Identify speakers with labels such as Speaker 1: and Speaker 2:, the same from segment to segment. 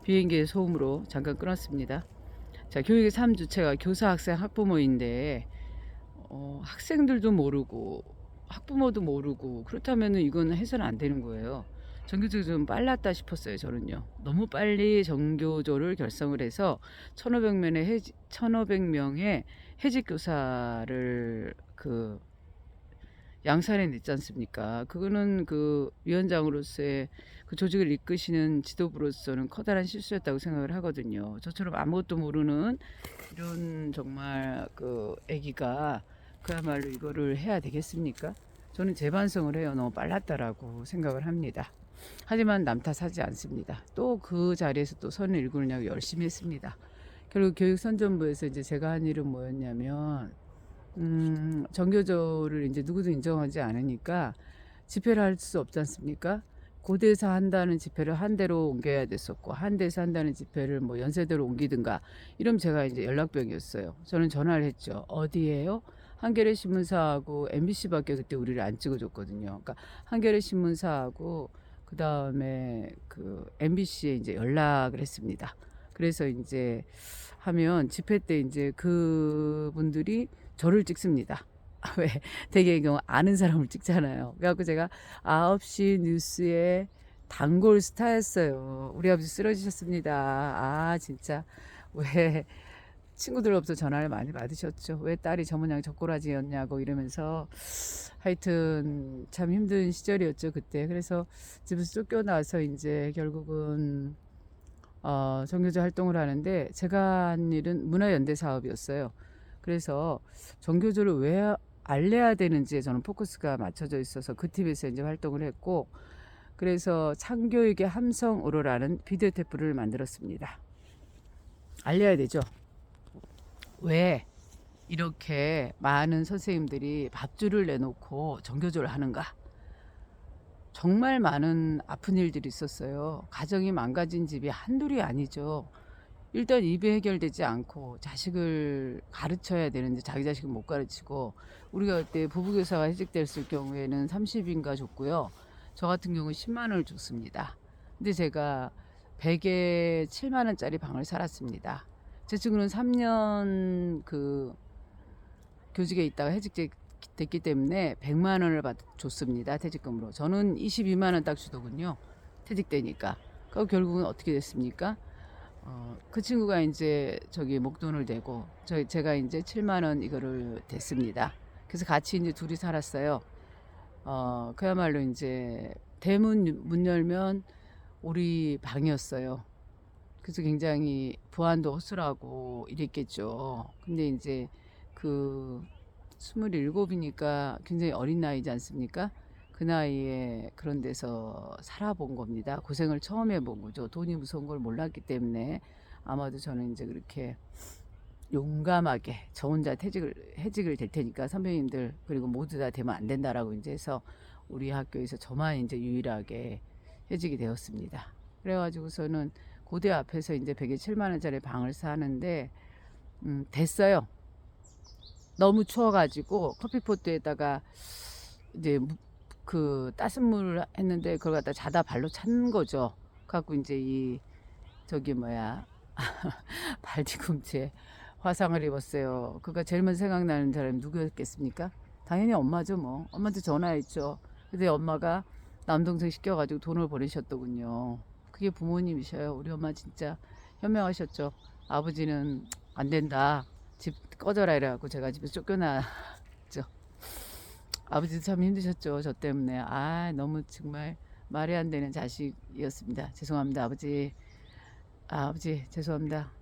Speaker 1: 비행기의 소음으로 잠깐 끊었습니다. 자, 교육의 3주체가 교사, 학생, 학부모인데 학생들도 모르고 학부모도 모르고 그렇다면은 이거는 해서는 안 되는 거예요. 전교조가 좀 빨랐다 싶었어요, 저는요. 너무 빨리 전교조를 결성을 해서 1,500명의 해직 교사를 양산해 냈지 않습니까? 그거는 그 위원장으로서의 그 조직을 이끄시는 지도부로서는 커다란 실수였다고 생각을 하거든요. 저처럼 아무것도 모르는 이런 정말 애기가 그야말로 이거를 해야 되겠습니까? 저는 재반성을 해요. 너무 빨랐다라고 생각을 합니다. 하지만 남 탓하지 않습니다. 또 그 자리에서 또 선을 일구느냐고 열심히 했습니다. 결국 교육선전부에서 이제 제가 한 일은 뭐였냐면 전교조를 이제 누구도 인정하지 않으니까 집회를 할 수 없지 않습니까? 고대에서 한다는 집회를 한 대로 옮겨야 됐었고, 한 대에서 한다는 집회를 뭐 연세대로 옮기든가, 이러면 제가 이제 연락병이었어요. 저는 전화를 했죠. 어디에요? 한겨레 신문사하고 MBC밖에 그때 우리를 안 찍어줬거든요. 그러니까 한겨레 신문사하고 그 다음에 MBC에 이제 연락을 했습니다. 그래서 이제 하면 집회 때 이제 그분들이 저를 찍습니다. 왜? 대개 경우 아는 사람을 찍잖아요. 그래갖고 제가 9시 뉴스에 단골 스타였어요. 우리 아버지 쓰러지셨습니다. 아, 진짜. 왜 친구들로부터 전화를 많이 받으셨죠. 왜 딸이 저 모양 저 꼬라지였냐고 이러면서 하여튼 참 힘든 시절이었죠, 그때. 그래서 집에서 쫓겨나서 이제 결국은 정교조 활동을 하는데 제가 한 일은 문화연대 사업이었어요. 그래서 정교조를 왜 알려야 되는지에 저는 포커스가 맞춰져 있어서 그 팀에서 이제 활동을 했고, 그래서 창교육의 함성으로라는 비디오 테이프를 만들었습니다. 알려야 되죠. 왜 이렇게 많은 선생님들이 밥줄을 내놓고 정교조를 하는가? 정말 많은 아픈 일들이 있었어요. 가정이 망가진 집이 한둘이 아니죠. 일단 입이 해결되지 않고 자식을 가르쳐야 되는데 자기 자식은 못 가르치고, 우리가 그때 부부교사가 해직됐을 경우에는 30인가 줬고요. 저 같은 경우는 10만 원을 줬습니다. 근데 제가 100에 7만 원짜리 방을 살았습니다. 제 친구는 3년 교직에 있다가 해직됐기 때문에 100만 원을 줬습니다. 퇴직금으로. 저는 22만 원 딱 주더군요. 퇴직되니까. 그 결국은 어떻게 됐습니까? 그 친구가 이제 목돈을 대고 제가 이제 7만 원 이거를 댔습니다. 그래서 같이 이제 둘이 살았어요. 그야말로 이제 대문 문 열면 우리 방이었어요. 그래서 굉장히 보안도 허술하고 이랬겠죠. 근데 이제 그 27이니까 굉장히 어린 나이지 않습니까? 그 나이에 그런 데서 살아본 겁니다. 고생을 처음 해본 거죠. 돈이 무서운 걸 몰랐기 때문에 아마도 저는 이제 그렇게 용감하게 저 혼자 해직을 될 테니까 선배님들 그리고 모두 다 되면 안 된다라고 이제 해서 우리 학교에서 저만 이제 유일하게 해직이 되었습니다. 그래가지고서는 고대 앞에서 이제 100에 7만 원짜리 방을 사는데 됐어요. 너무 추워가지고 커피포트에다가 이제 따뜻한 물을 했는데 그걸 갖다 자다 발로 찬 거죠. 갖고 이제 발 뒤꿈치에 화상을 입었어요. 그가 제일 먼저 생각나는 사람이 누구였겠습니까? 당연히 엄마죠, 뭐. 엄마한테 전화했죠. 근데 엄마가 남동생 시켜가지고 돈을 보내셨더군요. 그게 부모님이셔요. 우리 엄마 진짜 현명하셨죠. 아버지는 안 된다. 집 꺼져라 이래갖고 제가 집에서 쫓겨났죠. 아버지도 참 힘드셨죠. 저 때문에. 너무 정말 말이 안 되는 자식이었습니다. 죄송합니다, 아버지. 아버지, 죄송합니다.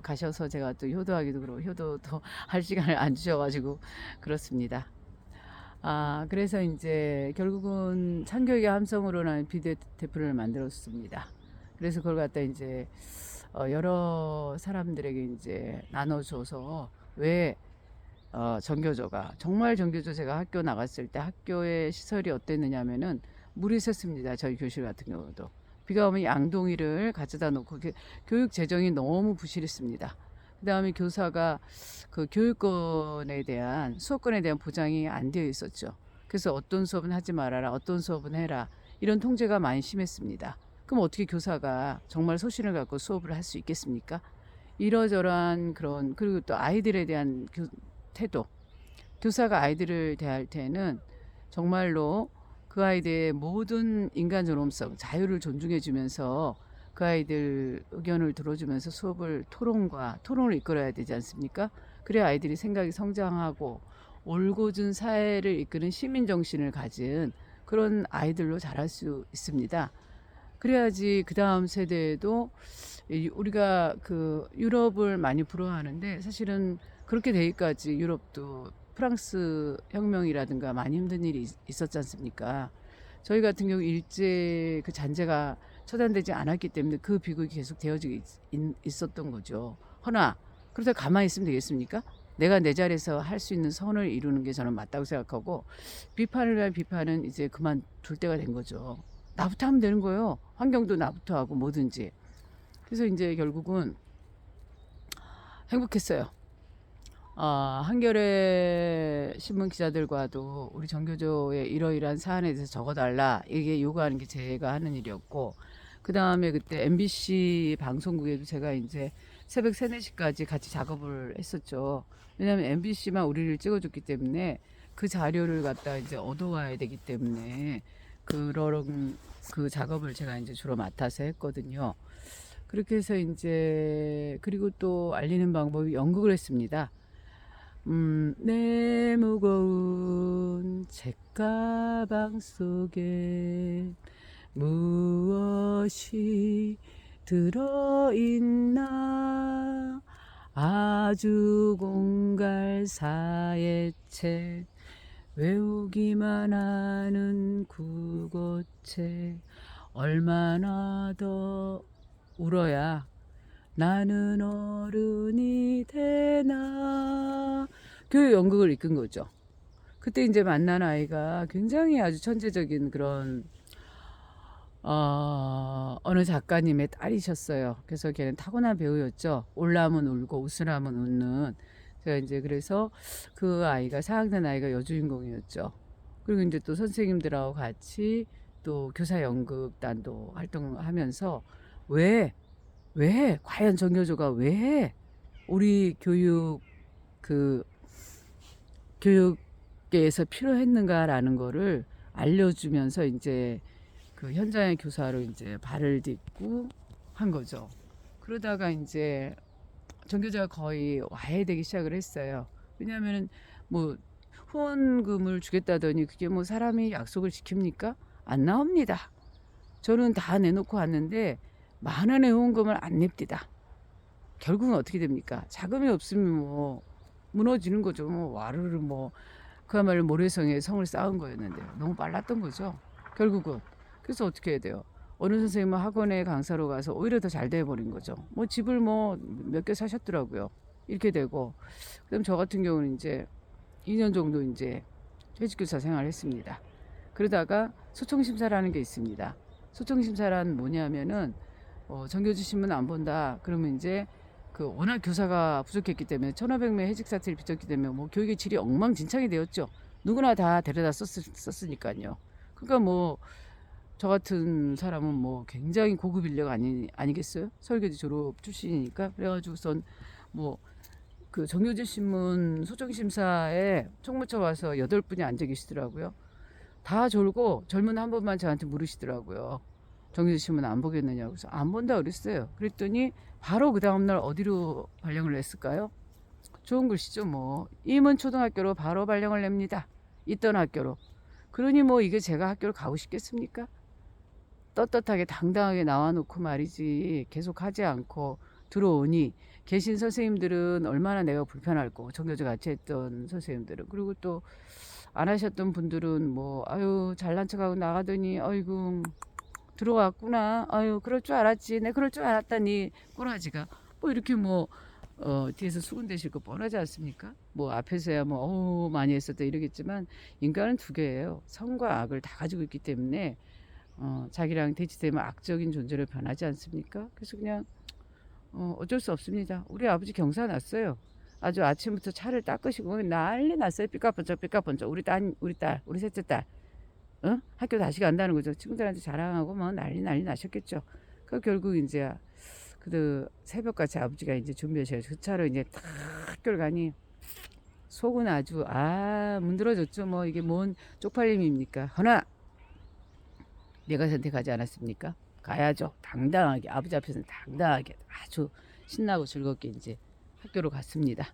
Speaker 1: 가셔서 제가 또 효도하기도 그러고, 효도도 할 시간을 안 주셔가지고, 그렇습니다. 그래서 이제 결국은 창교육의 함성으로라는 비디오 테이프를 만들었습니다. 그래서 그걸 갖다 이제 여러 사람들에게 이제 나눠줘서 왜 전교조가 정말 전교조 제가 학교 나갔을 때 학교의 시설이 어땠느냐면은 물이 샜습니다. 저희 교실 같은 경우도 비가 오면 양동이를 가져다 놓고 교육 재정이 너무 부실했습니다. 그 다음에 교사가 그 교육권에 대한 수업권에 대한 보장이 안 되어 있었죠. 그래서 어떤 수업은 하지 말아라, 어떤 수업은 해라, 이런 통제가 많이 심했습니다. 그럼 어떻게 교사가 정말 소신을 갖고 수업을 할 수 있겠습니까? 이러저러한 그런, 그리고 또 아이들에 대한 태도. 교사가 아이들을 대할 때는 정말로 그 아이들의 모든 인간 존엄성, 자유를 존중해 주면서 그 아이들 의견을 들어주면서 수업을 토론을 이끌어야 되지 않습니까? 그래야 아이들이 생각이 성장하고 올곧은 사회를 이끄는 시민 정신을 가진 그런 아이들로 자랄 수 있습니다. 그래야지 그 다음 세대에도 우리가 그 유럽을 많이 부러워하는데 사실은 그렇게 되기까지 유럽도 프랑스 혁명이라든가 많이 힘든 일이 있었지 않습니까? 저희 같은 경우 일제 그 잔재가 처단되지 않았기 때문에 그 비극이 계속 되어지고 있었던 거죠. 허나 그러다 가만히 있으면 되겠습니까? 내가 내 자리에서 할 수 있는 선을 이루는 게 저는 맞다고 생각하고 비판을 할 비판은 이제 그만둘 때가 된 거죠. 나부터 하면 되는 거예요. 환경도 나부터 하고 뭐든지. 그래서 이제 결국은 행복했어요. 한겨레 신문 기자들과도 우리 정교조의 이러이러한 사안에 대해서 적어달라. 이게 요구하는 게 제가 하는 일이었고, 그 다음에 그때 MBC 방송국에도 제가 이제 새벽 3, 4시까지 같이 작업을 했었죠. 왜냐하면 MBC만 우리를 찍어줬기 때문에 그 자료를 갖다 이제 얻어와야 되기 때문에 그런 그 작업을 제가 이제 주로 맡아서 했거든요. 그렇게 해서 이제 그리고 또 알리는 방법이 연극을 했습니다. 내 무거운 책가방 속에 무엇이 들어있나 아주 공갈사의 책 외우기만 하는 국어책 얼마나 더 울어야 나는 어른이 되나 그 연극을 이끈 거죠. 그때 이제 만난 아이가 굉장히 아주 천재적인 그런 어느 작가님의 딸이셨어요. 그래서 걔는 타고난 배우였죠. 올라면 울고 웃으라면 웃는. 제가 이제 그래서 그 아이가 4학년 아이가 여주인공이었죠. 그리고 이제 또 선생님들하고 같이 또 교사 연극단도 활동하면서 왜 과연 정교조가 왜 우리 교육계에서 필요했는가라는 거를 알려주면서 이제 그 현장의 교사로 이제 발을 딛고 한 거죠. 그러다가 이제 정교조가 거의 와해되기 시작을 했어요. 왜냐하면 뭐 후원금을 주겠다더니 그게 뭐 사람이 약속을 지킵니까? 안 나옵니다. 저는 다 내놓고 왔는데 10,000원의 후원금을 안 냅니다. 결국은 어떻게 됩니까? 자금이 없으면 뭐 무너지는 거죠. 뭐 와르르 뭐 그야말로 모래성에 성을 쌓은 거였는데요. 너무 빨랐던 거죠. 결국은. 그래서 어떻게 해야 돼요? 어느 선생님은 학원에 강사로 가서 오히려 더 잘 돼버린 거죠. 뭐 집을 뭐 몇 개 사셨더라고요. 이렇게 되고. 그럼 저 같은 경우는 이제 2년 정도 이제 퇴직교사 생활을 했습니다. 그러다가 소청심사라는 게 있습니다. 소청심사란 뭐냐면은 정교조 신문 안 본다. 그러면 이제 그 워낙 교사가 부족했기 때문에 1,500명 해직 사태를 빚었기 때문에 뭐 교육의 질이 엉망진창이 되었죠. 누구나 다 데려다 썼으니까요. 그러니까 뭐 저 같은 사람은 뭐 굉장히 고급 인력 아니겠어요? 설교지 졸업 출신이니까. 그래가지고선 뭐 그 정교조 신문 소청심사에 총무처 와서 8분이 앉아 계시더라고요. 다 졸고 젊은 한 분만 저한테 물으시더라고요. 정규조 신문 안 보겠느냐고. 그래서 안 본다 그랬어요. 그랬더니 바로 그 다음날 어디로 발령을 냈을까요? 좋은 글씨죠 뭐. 임은초등학교로 바로 발령을 냅니다. 있던 학교로. 그러니 뭐 이게 제가 학교를 가고 싶겠습니까? 떳떳하게 당당하게 나와놓고 말이지 계속 하지 않고 들어오니 계신 선생님들은 얼마나 내가 불편할고 정교조 같이 했던 선생님들은 그리고 또 안 하셨던 분들은 뭐 아유 잘난 척하고 나가더니 아이고 들어왔구나 아유 그럴 줄 알았지 내 그럴 줄 알았다니 꼬라지가 뭐 이렇게 뭐 뒤에서 수군대실 거 뻔하지 않습니까? 뭐 앞에서야 뭐 많이 했었다 이러겠지만 인간은 두 개예요. 선과 악을 다 가지고 있기 때문에 자기랑 대치되면 악적인 존재로 변하지 않습니까? 그래서 그냥 어쩔 수 없습니다. 우리 아버지 경사 났어요. 아주 아침부터 차를 닦으시고 난리 났어요. 삐까뻔쩍 우리 딸 우리 셋째 딸 어? 학교 다시 간다는 거죠. 친구들한테 자랑하고 뭐 난리 나셨겠죠. 그 결국 이제 그 새벽같이 아버지가 이제 준비하셔서 그 차로 이제 딱 학교를 가니 속은 아주 문드러졌죠. 뭐 이게 뭔 쪽팔림입니까? 허나 내가 선택하지 않았습니까? 가야죠. 당당하게 아버지 앞에서는 당당하게 아주 신나고 즐겁게 이제 학교로 갔습니다.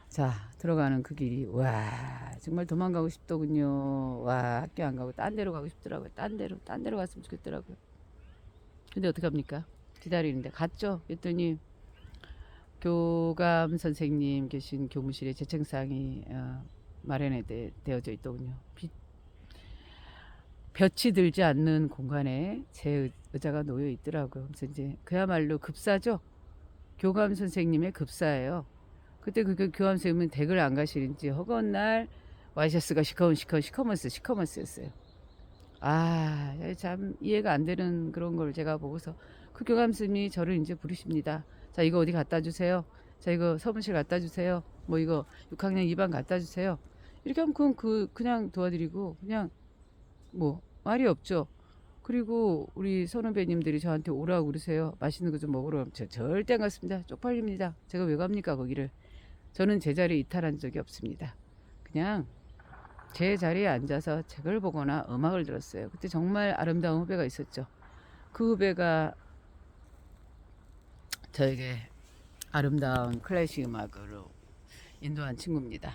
Speaker 1: 자, 들어가는 그 길이 와 정말 도망가고 싶더군요. 와 학교 안 가고 딴 데로 가고 싶더라고요. 딴 데로 갔으면 좋겠더라고요. 근데 어떡합니까? 기다리는데 갔죠. 그랬더니 교감 선생님 계신 교무실에 재청상이 마련해 되어져 있더군요. 볕이 들지 않는 공간에 제 의자가 놓여 있더라고요. 그래서 이제 그야말로 급사죠. 교감 선생님의 급사예요. 그때 그 교감 선생님은 댁을 안 가시는지 허건 날 와이셔츠가 시커먼스였어요. 참 이해가 안 되는 그런 걸 제가 보고서 그 교감 선생님이 저를 이제 부르십니다. 자, 이거 어디 갖다 주세요. 자, 이거 서문실 갖다 주세요. 뭐 이거 6학년 2반 갖다 주세요. 이렇게 하면 그냥 도와드리고 그냥 뭐 말이 없죠. 그리고 우리 선후배님들이 저한테 오라고 그러세요. 맛있는 거 좀 먹으러. 저 절대 안 갔습니다. 쪽팔립니다. 제가 왜 갑니까 거기를. 저는 제 자리에 이탈한 적이 없습니다. 그냥 제 자리에 앉아서 책을 보거나 음악을 들었어요. 그때 정말 아름다운 후배가 있었죠. 그 후배가 저에게 아름다운 클래식 음악으로 인도한 친구입니다.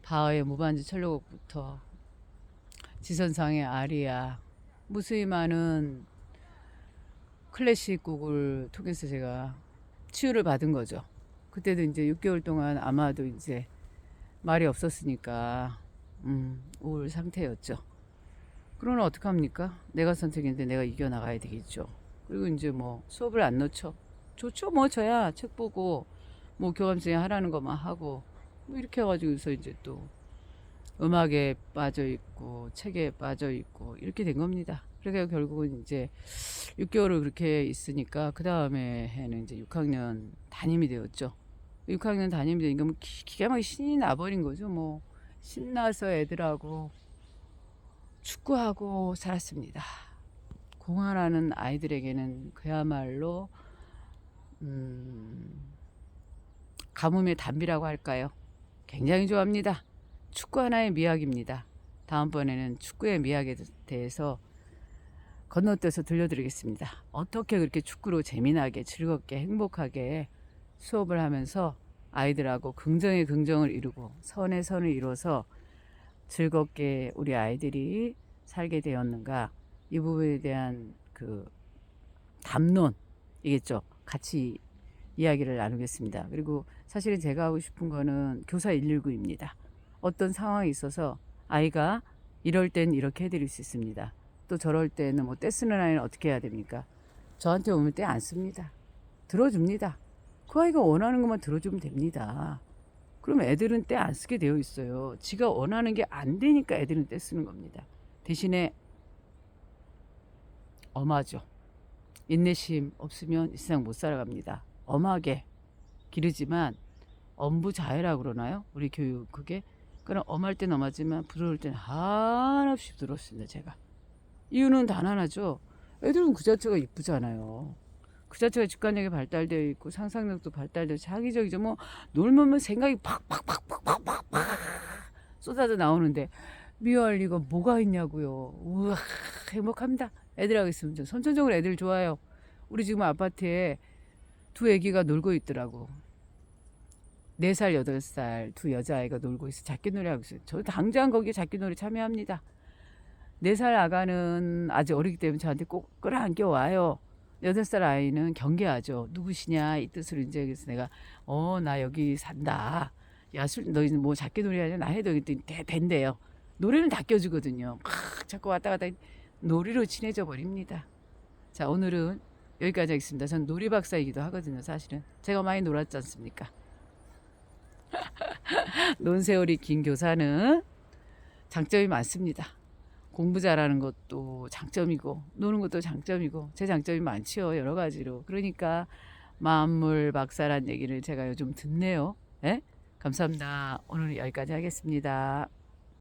Speaker 1: 바흐의 무반주 첼로곡부터 지선상의 아리아, 무수히 많은 클래식 곡을 통해서 제가 치유를 받은 거죠. 그때도 이제 6개월 동안 아마도 이제 말이 없었으니까 우울 상태였죠. 그러면 어떡합니까? 내가 선택했는데 내가 이겨나가야 되겠죠. 그리고 이제 뭐 수업을 안 넣죠. 좋죠. 뭐 저야 책 보고 뭐 교감생이 하라는 것만 하고 뭐 이렇게 해가지고서 이제 또 음악에 빠져 있고 책에 빠져 있고 이렇게 된 겁니다. 그래서 결국은 이제 6개월을 그렇게 있으니까 그 다음에 해는 이제 6학년 담임이 되었죠. 6학년 담임이 되니까 뭐 기가 막히게 신이 나버린 거죠. 뭐 신나서 애들하고 축구하고 살았습니다. 공활하는 아이들에게는 그야말로 가뭄의 단비라고 할까요? 굉장히 좋아합니다. 축구 하나의 미학입니다. 다음번에는 축구의 미학에 대해서 건너뛰어서 들려드리겠습니다. 어떻게 그렇게 축구로 재미나게 즐겁게 행복하게 수업을 하면서 아이들하고 긍정의 긍정을 이루고 선의 선을 이뤄서 즐겁게 우리 아이들이 살게 되었는가, 이 부분에 대한 그 담론이겠죠. 같이 이야기를 나누겠습니다. 그리고 사실은 제가 하고 싶은 거는 교사 119입니다. 어떤 상황이 있어서 아이가 이럴 땐 이렇게 해드릴 수 있습니다. 또 저럴 때는 뭐 떼 쓰는 아이는 어떻게 해야 됩니까? 저한테 오면 떼 안 씁니다. 들어줍니다. 그 아이가 원하는 것만 들어주면 됩니다. 그럼 애들은 떼 안 쓰게 되어 있어요. 지가 원하는 게 안 되니까 애들은 떼 쓰는 겁니다. 대신에 엄하죠. 인내심 없으면 이 세상 못 살아갑니다. 엄하게 기르지만 엄부자해라고 그러나요? 우리 교육 그게. 그럼 엄할 땐 엄하지만 부러울 땐 한없이 부드럽습니다. 제가. 이유는 단 하나죠. 애들은 그 자체가 이쁘잖아요. 그 자체가 직관력이 발달되어 있고 상상력도 발달되어 자기적이죠. 뭐 놀면 생각이 팍팍팍팍팍팍 쏟아져 나오는데 미워할 리가 뭐가 있냐고요. 우와 행복합니다. 애들하고 있으면 좀 선천적으로 애들 좋아요. 우리 지금 아파트에 두 애기가 놀고 있더라고. 4살, 8살 두 여자아이가 놀고 있어. 잡기놀이 하고 있어요. 저 당장 거기에 잡기놀이 참여합니다. 4살 아가는 아직 어리기 때문에 저한테 꼭 끌어안겨 와요. 8살 아이는 경계하죠. 누구시냐 이 뜻으로 이제. 그래서 내가 나 여기 산다. 야, 너 뭐 잡기놀이 하냐? 나 해도 된대요. 노래는 다 껴주거든요. 막 자꾸 왔다 갔다 놀이로 친해져 버립니다. 자, 오늘은 여기까지 하겠습니다. 전 놀이 박사이기도 하거든요. 사실은 제가 많이 놀았지 않습니까? 논세월이 긴 교사는 장점이 많습니다. 공부 잘하는 것도 장점이고 노는 것도 장점이고 제 장점이 많지요. 여러 가지로. 그러니까 만물 박사란 얘기를 제가 요즘 듣네요. 예? 감사합니다. 오늘 여기까지 하겠습니다.